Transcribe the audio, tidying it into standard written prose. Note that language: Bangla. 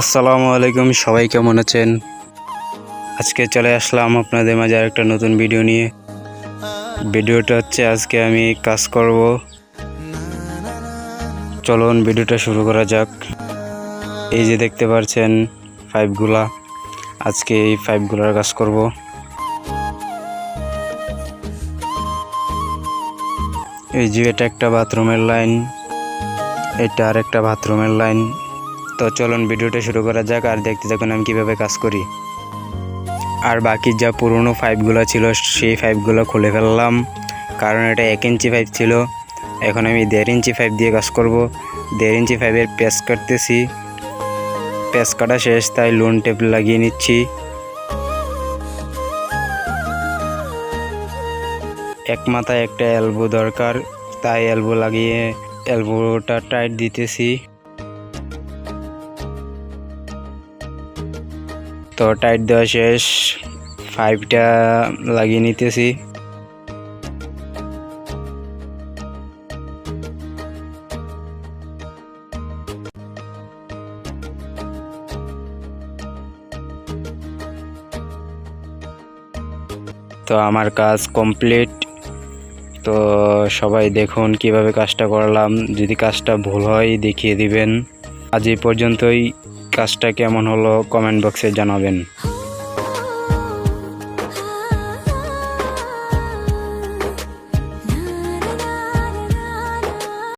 আসসালামু আলাইকুম, সবাই কেমন আছেন? আজকে চলে আসলাম আপনাদের মাঝে একটা নতুন ভিডিও নিয়ে। ভিডিওটা হচ্ছে আজকে আমি কাজ করব। চলুন ভিডিওটা শুরু করা যাক। এই যে দেখতে পাচ্ছেন পাইপগুলা, আজকে এই পাইপগুলার কাজ করব। এই যে এটা একটা বাথরুমের লাইন, এটা আর একটা বাথরুমের লাইন। তো চলুন ভিডিওটা শুরু করা যাক আর দেখতে থাকুন আমি কিভাবে কাজ করি। আর বাকি যা পুরনো পাইপগুলো ছিল সেই পাইপগুলো খুলে ফেললাম, কারণ এটা 1 ইঞ্চি পাইপ ছিল। এখন আমি 1.5 ইঞ্চি পাইপ দিয়ে কাজ করব। 1.5 ইঞ্চি পাইপের প্যাচ কাটতেছি। প্যাচ কাটা শেষ, তাই লোন টেপ লাগিয়ে নিচ্ছি। এক মাথায় একটা এলবো দরকার, তাই এলবো লাগিয়ে এলবোটা টাইট দিতেছি। তো টাইট দেওয়া শেষ, পাইপটা লাগিয়ে নিতেছি। তো আমার কাজ কমপ্লিট। তো সবাই দেখুন কিভাবে কাজটা করলাম। যদি কাজটা ভুল হয় দেখিয়ে দিবেন। আজ এই পর্যন্তই। কাজটা কেমন হলো কমেন্ট বক্সে জানাবেন।